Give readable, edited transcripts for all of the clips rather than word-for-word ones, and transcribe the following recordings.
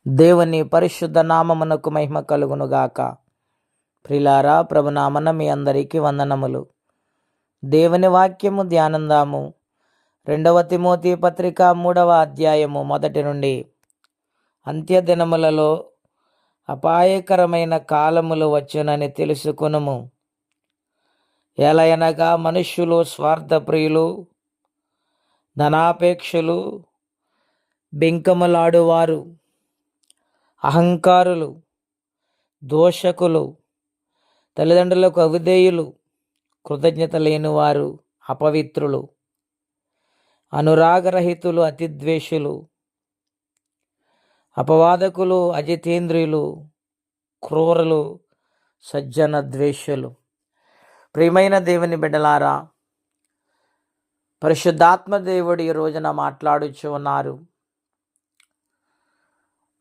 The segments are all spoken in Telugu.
దేవుని పరిశుద్ధ నామమునకు మహిమ కలుగునుగాక. ప్రిలారా, ప్రభునామన మీ అందరికీ వందనములు. దేవుని వాక్యము ధ్యానందాము. 2 తిమోతి పత్రిక 3వ అధ్యాయము 1 నుండి. అంత్యదినములలో అపాయకరమైన కాలములు వచ్చునని తెలుసుకొనుము. ఎలయనగా మనుష్యులు స్వార్థప్రియులు, ధనాపేక్షలు, బెంకములాడువారు, అహంకారులు, దోషకులు, తల్లిదండ్రులకు అవిధేయులు, కృతజ్ఞత లేనివారు, అపవిత్రులు, అనురాగరహితులు, అతిద్వేషులు, అపవాదకులు, అజితేంద్రియులు, క్రూరులు, సజ్జన ద్వేషులు. ప్రియమైన దేవుని బిడ్డలారా, పరిశుద్ధాత్మ దేవుడు ఈ రోజున మాట్లాడుచు ఉన్నారు.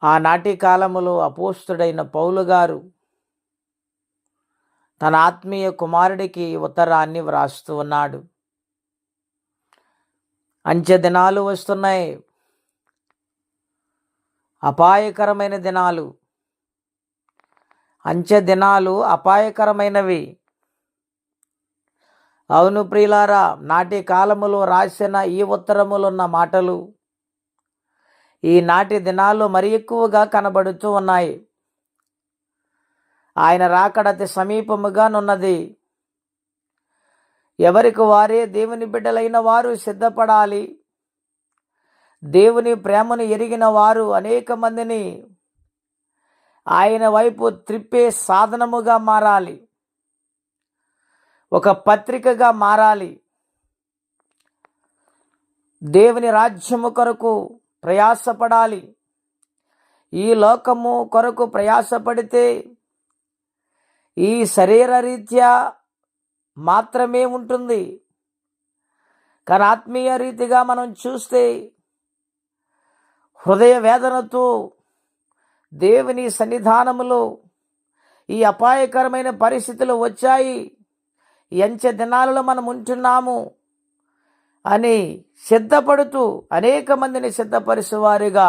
ఆనాటి కాలములో అపోస్తుడైన పౌలు గారు తన ఆత్మీయ కుమారుడికి ఉత్తరాన్ని వ్రాస్తూ ఉన్నాడు. అంచె దినాలు వస్తున్నాయి, అపాయకరమైన దినాలు. అంచె దినాలు అపాయకరమైనవి. అవును ప్రియులారా, నాటి కాలములో రాసిన ఈ ఉత్తరములున్న మాటలు ఈనాటి దినాల్లో మరి ఎక్కువగా కనబడుతూ ఉన్నాయి. ఆయన రాకడ అతి సమీపముగానున్నది. ఎవరికి వారే దేవుని బిడ్డలైన వారు సిద్ధపడాలి. దేవుని ప్రేమను ఎరిగిన వారు అనేక మందిని ఆయన వైపు త్రిప్పే సాధనముగా మారాలి. ఒక పత్రికగా మారాలి. దేవుని రాజ్యము కొరకు ప్రయాసపడాలి. ఈ లోకము కొరకు ప్రయాసపడితే ఈ శరీర రీత్యా మాత్రమే ఉంటుంది. కానీ ఆత్మీయ రీతిగా మనం చూస్తే హృదయ వేదనతో దేవుని సన్నిధానములో ఈ అపాయకరమైన పరిస్థితులు వచ్చాయి, ఈ అంచె దినాలలో మనం ఉంటున్నాము అని సిద్ధపడుతూ అనేక మందిని సిద్ధపరిచేవారిగా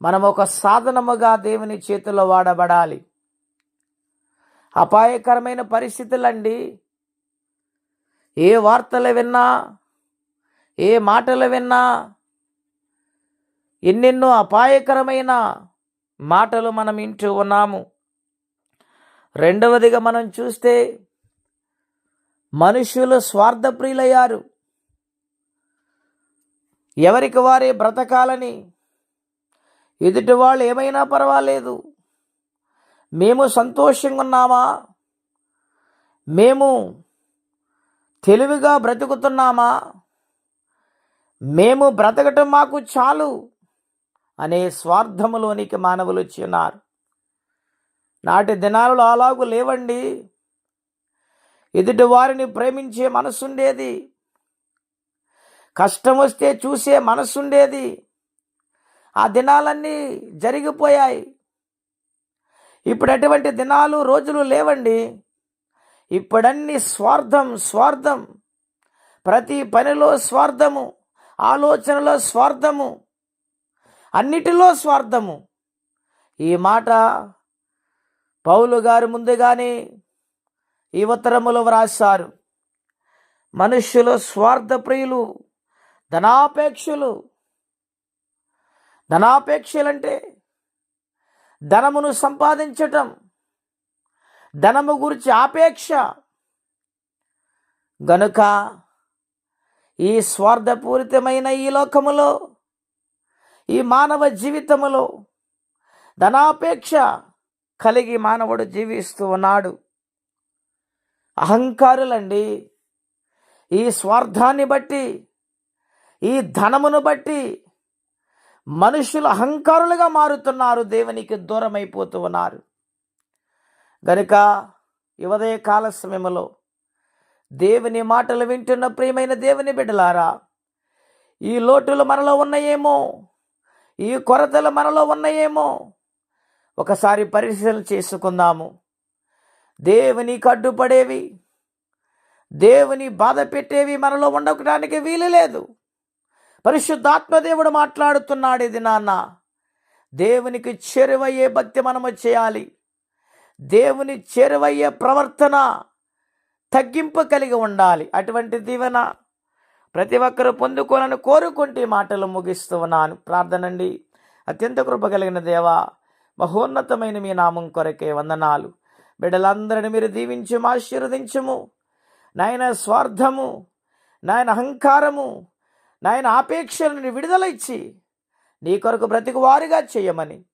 మనం ఒక సాధనముగా దేవుని చేతిలో వాడబడాలి. అపాయకరమైన పరిస్థితులండి. ఏ వార్తలు విన్నా, ఏ మాటలు విన్నా ఎన్నెన్నో అపాయకరమైన మాటలు మనం వింటూ ఉన్నాము. రెండవదిగా మనం చూస్తే మనుషులు స్వార్థప్రియులయ్యారు. ఎవరికి వారే బ్రతకాలని, ఎదుటి వాళ్ళు ఏమైనా పర్వాలేదు, మేము సంతోషంగా ఉన్నామా, మేము తెలివిగా బ్రతుకుతున్నామా, మేము బ్రతకటం మాకు చాలు అనే స్వార్థములోనికి మానవులు వచ్చి ఉన్నారు. నాటి దినాలలో అలాగూ లేవండి. ఎదుటి వారిని ప్రేమించే మనసుండేది, కష్టం వస్తే చూసే మనసుండేది. ఆ దినాలన్నీ జరిగిపోయాయి. ఇప్పుడు అటువంటి దినాలు, రోజులు లేవండి. ఇప్పుడన్నీ స్వార్థం, స్వార్థం. ప్రతి పనిలో స్వార్థము, ఆలోచనలో స్వార్థము, అన్నిటిలో స్వార్థము. ఈ మాట పౌలు గారు ముందుగానే ఈ ఉత్తరములో వ్రాశారు. మనుష్యులు స్వార్థప్రియులు, ధనాపేక్షలు. ధనాపేక్షలంటే ధనమును సంపాదించటం, ధనము గురించి ఆపేక్ష. గనుక ఈ స్వార్థపూరితమైన ఈ లోకములో, ఈ మానవ జీవితములో ధనాపేక్ష కలిగి మానవుడు జీవిస్తూ ఉన్నాడు. అహంకారులండి. ఈ స్వార్థాన్ని బట్టి, ఈ ధనమును బట్టి మనుషులు అహంకారులుగా మారుతున్నారు, దేవునికి దూరం అయిపోతూ ఉన్నారు. గనుక ఈ ఉదయ కాల సమయంలో దేవుని మాటలు వింటున్న ప్రియమైన దేవుని బిడ్డలారా, ఈ లోటులు మనలో ఉన్నాయేమో, ఈ కొరతలు మనలో ఉన్నాయేమో ఒకసారి పరిశీలన చేసుకుందాము. దేవునికి అడ్డుపడేవి, దేవుని బాధ పెట్టేవి మనలో ఉండడానికి వీలు లేదు. పరిశుద్ధాత్మ దేవుడు మాట్లాడుతున్నాడు. ఇది నాన్న దేవునికి చేరువయ్యే భక్తి మనము చేయాలి. దేవుని చేరువయ్యే ప్రవర్తన, తగ్గింపు కలిగి ఉండాలి. అటువంటి దీవెన ప్రతి ఒక్కరూ పొందుకోవాలని కోరుకుంటూ ఈ మాటలు ముగిస్తూ ఉన్నాను. ప్రార్థనండి. అత్యంత కృప కలిగిన దేవా, మహోన్నతమైన మీ నామం కొరకే వందనాలు. బిడ్డలందరినీ మీరు దీవించుము, ఆశీర్వదించుము. నాయన స్వార్థము, నాయన అహంకారము, నాయన ఆపేక్షలను విడుదల ఇచ్చి నీ కొరకు బ్రతికి వారుగా చేయమని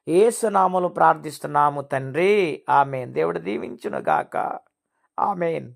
యేసు నామములో ప్రార్థిస్తున్నాము తండ్రి. ఆమేన్. దేవుడు దీవించును గాక. ఆమేన్.